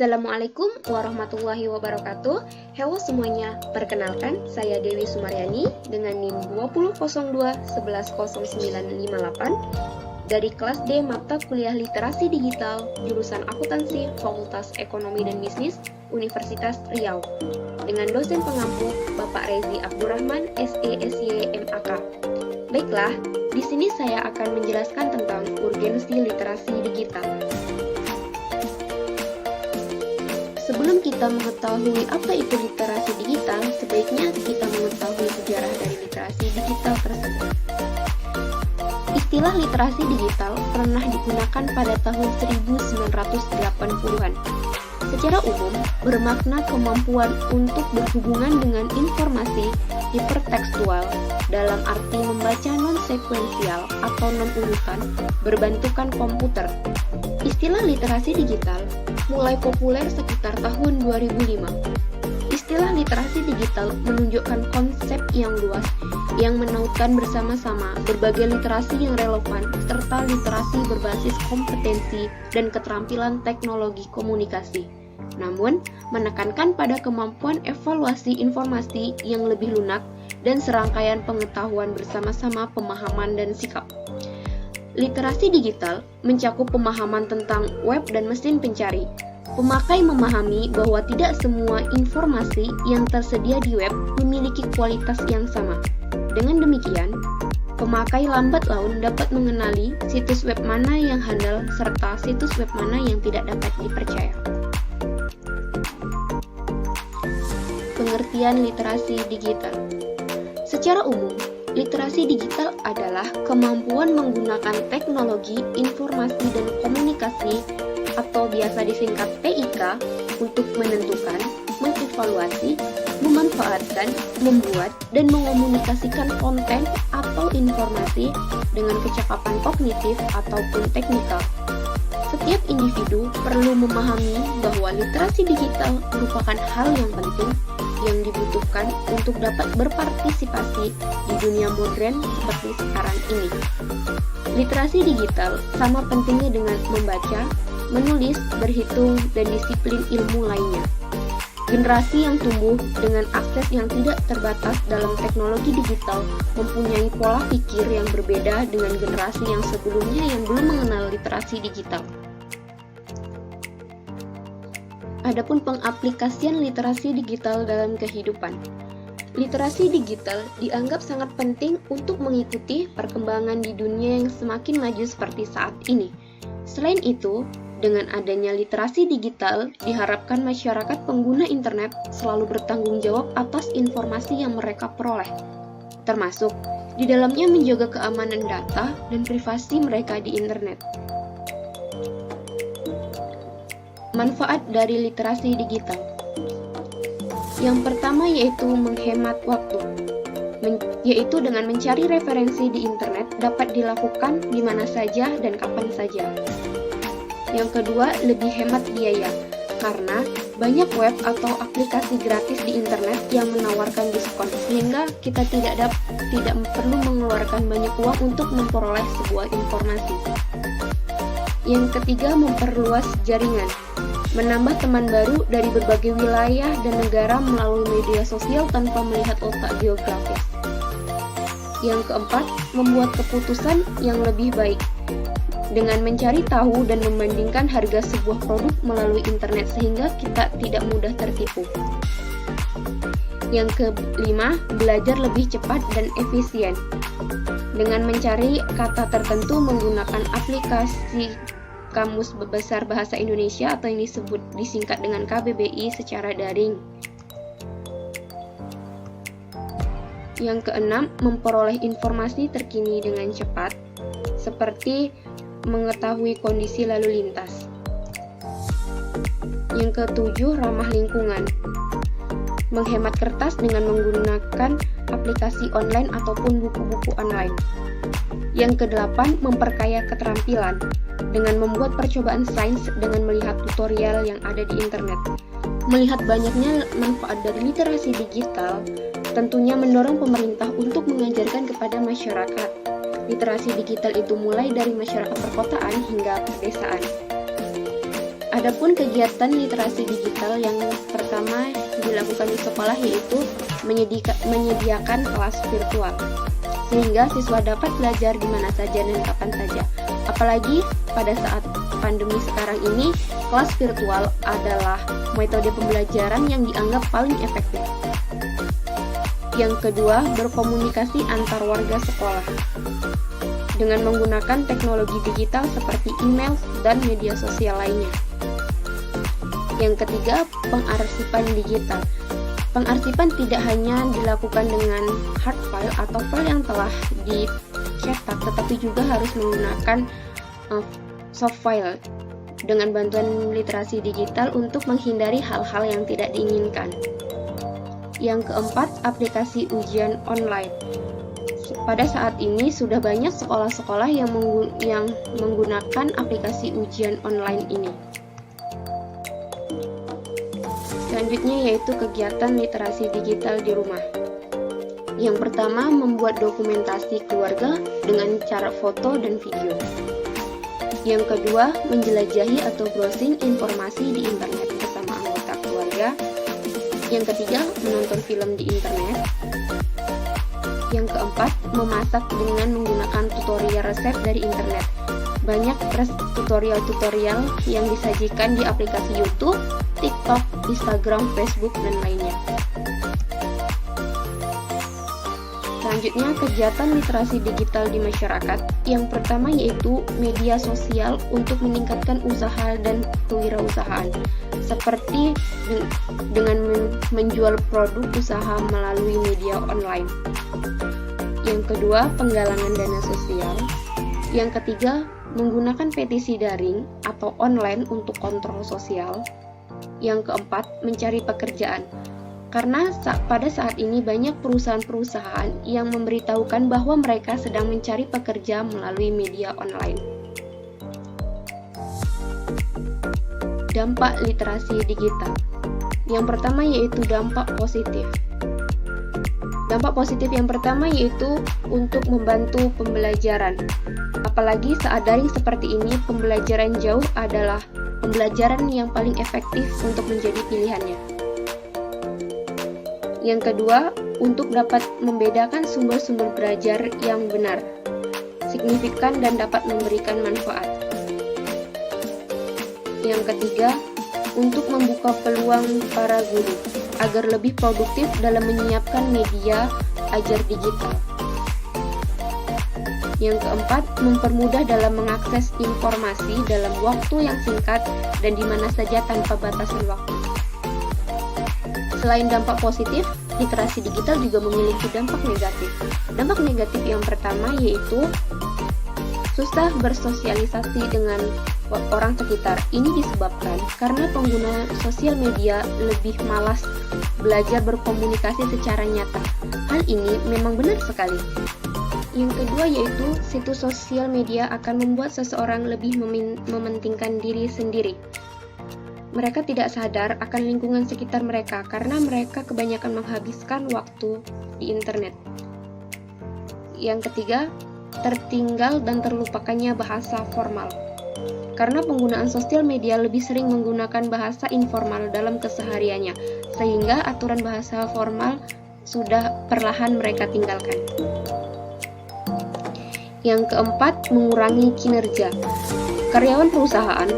Assalamualaikum warahmatullahi wabarakatuh. Halo semuanya, perkenalkan saya Dewi Sumaryani dengan NIM 2002110958 dari kelas D mata kuliah Literasi Digital jurusan Akuntansi Fakultas Ekonomi dan Bisnis Universitas Riau dengan dosen pengampu Bapak Rezi Abdurrahman SESY MAK. Baiklah, di sini saya akan menjelaskan tentang urgensi literasi digital. Sebelum kita mengetahui apa itu literasi digital, sebaiknya kita mengetahui sejarah dari literasi digital tersebut. Istilah literasi digital pernah digunakan pada tahun 1980-an. Secara umum, bermakna kemampuan untuk berhubungan dengan informasi hipertekstual dalam arti membaca non-sekuensial atau non-urutan berbentukan komputer. Istilah literasi digital mulai populer sekitar tahun 2005. Istilah literasi digital menunjukkan konsep yang luas yang menautkan bersama-sama berbagai literasi yang relevan serta literasi berbasis kompetensi dan keterampilan teknologi komunikasi. Namun, menekankan pada kemampuan evaluasi informasi yang lebih lunak dan serangkaian pengetahuan bersama-sama pemahaman dan sikap. Literasi digital mencakup pemahaman tentang web dan mesin pencari. Pemakai memahami bahwa tidak semua informasi yang tersedia di web memiliki kualitas yang sama. Dengan demikian, pemakai lambat laun dapat mengenali situs web mana yang handal serta situs web mana yang tidak dapat dipercaya. Pengertian literasi digital. Secara umum, literasi digital adalah kemampuan menggunakan teknologi, informasi, dan komunikasi atau biasa disingkat TIK untuk menentukan, mengevaluasi, memanfaatkan, membuat, dan mengomunikasikan konten atau informasi dengan kecakapan kognitif ataupun teknikal. Setiap individu perlu memahami bahwa literasi digital merupakan hal yang penting yang dibutuhkan untuk dapat berpartisipasi di dunia modern seperti sekarang ini. Literasi digital sama pentingnya dengan membaca, menulis, berhitung, dan disiplin ilmu lainnya. Generasi yang tumbuh dengan akses yang tidak terbatas dalam teknologi digital mempunyai pola pikir yang berbeda dengan generasi yang sebelumnya yang belum mengenal literasi digital. Adapun pengaplikasian literasi digital dalam kehidupan. Literasi digital dianggap sangat penting untuk mengikuti perkembangan di dunia yang semakin maju seperti saat ini. Selain itu, dengan adanya literasi digital, diharapkan masyarakat pengguna internet selalu bertanggung jawab atas informasi yang mereka peroleh, termasuk di dalamnya menjaga keamanan data dan privasi mereka di internet. Manfaat dari literasi digital. Yang pertama yaitu menghemat waktu, yaitu dengan mencari referensi di internet dapat dilakukan di mana saja dan kapan saja. Yang kedua, lebih hemat biaya, karena banyak web atau aplikasi gratis di internet yang menawarkan diskon, sehingga kita tidak perlu mengeluarkan banyak uang untuk memperoleh sebuah informasi. Yang ketiga, memperluas jaringan, menambah teman baru dari berbagai wilayah dan negara melalui media sosial tanpa melihat letak geografis. Yang keempat, membuat keputusan yang lebih baik dengan mencari tahu dan membandingkan harga sebuah produk melalui internet sehingga kita tidak mudah tertipu. Yang kelima, belajar lebih cepat dan efisien dengan mencari kata tertentu menggunakan aplikasi Kamus Besar Bahasa Indonesia atau yang disingkat dengan KBBI secara daring. Yang keenam, memperoleh informasi terkini dengan cepat, seperti mengetahui kondisi lalu lintas. Yang ketujuh, ramah lingkungan, menghemat kertas dengan menggunakan aplikasi online ataupun buku-buku online. Yang kedelapan, memperkaya keterampilan dengan membuat percobaan sains dengan melihat tutorial yang ada di internet. Melihat banyaknya manfaat dari literasi digital, tentunya mendorong pemerintah untuk mengajarkan kepada masyarakat. Literasi digital itu mulai dari masyarakat perkotaan hingga pedesaan. Adapun kegiatan literasi digital yang pertama dilakukan di sekolah yaitu menyediakan kelas virtual, sehingga siswa dapat belajar di mana saja dan kapan saja. Apalagi pada saat pandemi sekarang ini, kelas virtual adalah metode pembelajaran yang dianggap paling efektif. Yang kedua, berkomunikasi antar warga sekolah dengan menggunakan teknologi digital seperti email dan media sosial lainnya. Yang ketiga, pengarsipan digital. Pengarsipan tidak hanya dilakukan dengan hard file atau file yang telah dicetak, tetapi juga harus menggunakan soft file dengan bantuan literasi digital untuk menghindari hal-hal yang tidak diinginkan. Yang keempat, aplikasi ujian online. Pada saat ini sudah banyak sekolah-sekolah yang menggunakan aplikasi ujian online ini. Selanjutnya yaitu kegiatan literasi digital di rumah. Yang pertama, membuat dokumentasi keluarga dengan cara foto dan video. Yang kedua, menjelajahi atau browsing informasi di internet bersama anggota keluarga. Yang ketiga, menonton film di internet. Yang keempat, memasak dengan menggunakan tutorial resep dari internet. Banyak tutorial-tutorial yang disajikan di aplikasi YouTube, TikTok, Instagram, Facebook, dan lainnya. Selanjutnya, kegiatan literasi digital di masyarakat. Yang pertama yaitu media sosial untuk meningkatkan usaha dan kewirausahaan, seperti dengan menjual produk usaha melalui media online. Yang kedua, penggalangan dana sosial. Yang ketiga, menggunakan petisi daring atau online untuk kontrol sosial. Yang keempat, mencari pekerjaan. Karena pada saat ini banyak perusahaan-perusahaan yang memberitahukan bahwa mereka sedang mencari pekerja melalui media online. Dampak literasi digital. Yang pertama yaitu dampak positif. Dampak positif yang pertama yaitu untuk membantu pembelajaran. Apalagi saat daring seperti ini, pembelajaran jauh adalah pembelajaran yang paling efektif untuk menjadi pilihannya. Yang kedua, untuk dapat membedakan sumber-sumber belajar yang benar, signifikan dan dapat memberikan manfaat. Yang ketiga, untuk membuka peluang para guru agar lebih produktif dalam menyiapkan media ajar digital. Yang keempat, mempermudah dalam mengakses informasi dalam waktu yang singkat dan di mana saja tanpa batasan waktu. Selain dampak positif, literasi digital juga memiliki dampak negatif. Dampak negatif yang pertama yaitu susah bersosialisasi dengan orang sekitar. Ini disebabkan karena pengguna sosial media lebih malas belajar berkomunikasi secara nyata. Hal ini memang benar sekali. Yang kedua yaitu situs sosial media akan membuat seseorang lebih mementingkan diri sendiri. Mereka tidak sadar akan lingkungan sekitar mereka karena mereka kebanyakan menghabiskan waktu di internet. Yang ketiga, tertinggal dan terlupakannya bahasa formal. Karena penggunaan sosial media lebih sering menggunakan bahasa informal dalam kesehariannya, sehingga aturan bahasa formal sudah perlahan mereka tinggalkan. Yang keempat, mengurangi kinerja. Karyawan perusahaan,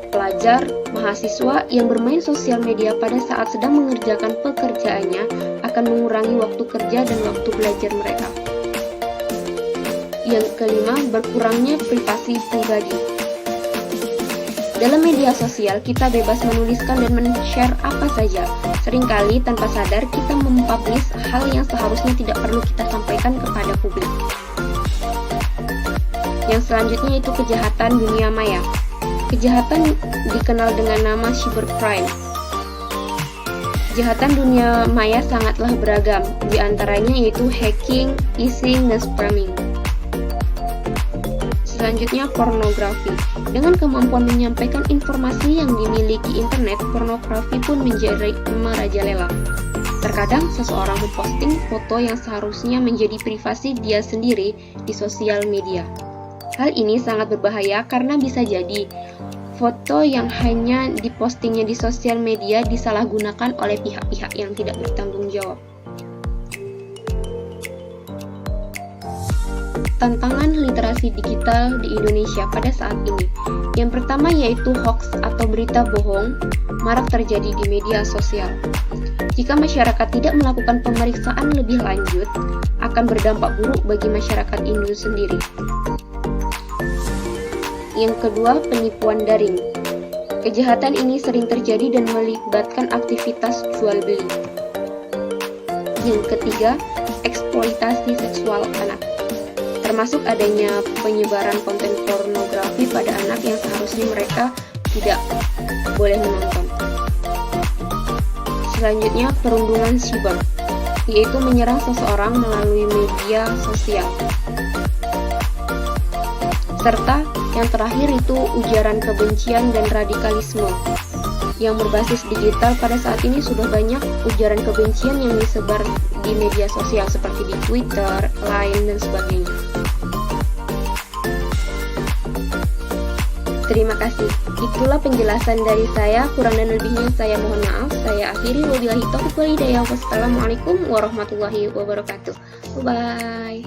pelajar, mahasiswa yang bermain sosial media pada saat sedang mengerjakan pekerjaannya akan mengurangi waktu kerja dan waktu belajar mereka. Yang kelima, berkurangnya privasi pribadi. Dalam media sosial, kita bebas menuliskan dan men-share apa saja. Seringkali tanpa sadar kita mempublish hal yang seharusnya tidak perlu kita sampaikan kepada publik. Yang selanjutnya itu kejahatan dunia maya. Kejahatan dikenal dengan nama cybercrime. Kejahatan dunia maya sangatlah beragam, di antaranya yaitu hacking, phishing, dan spamming. Selanjutnya pornografi. Dengan kemampuan menyampaikan informasi yang dimiliki internet, pornografi pun menjadi merajalela. Terkadang seseorang memposting foto yang seharusnya menjadi privasi dia sendiri di sosial media. Hal ini sangat berbahaya karena bisa jadi foto yang hanya dipostingnya di sosial media disalahgunakan oleh pihak-pihak yang tidak bertanggung jawab. Tantangan literasi digital di Indonesia pada saat ini. Yang pertama yaitu hoax atau berita bohong marak terjadi di media sosial. Jika masyarakat tidak melakukan pemeriksaan lebih lanjut, akan berdampak buruk bagi masyarakat Indo sendiri. Yang kedua, penipuan daring. Kejahatan ini sering terjadi dan melibatkan aktivitas jual beli. Yang ketiga, eksploitasi seksual anak. Termasuk adanya penyebaran konten pornografi pada anak yang seharusnya mereka tidak boleh menonton. Selanjutnya, perundungan siber, yaitu menyerang seseorang melalui media sosial. Serta yang terakhir itu ujaran kebencian dan radikalisme. Yang berbasis digital pada saat ini sudah banyak ujaran kebencian yang disebar di media sosial seperti di Twitter, Line, dan sebagainya. Terima kasih. Itulah penjelasan dari saya. Kurang dan lebihnya saya mohon maaf. Saya akhiri. Wabillahi taufiq wal hidayah. Wassalamualaikum warahmatullahi wabarakatuh. Bye.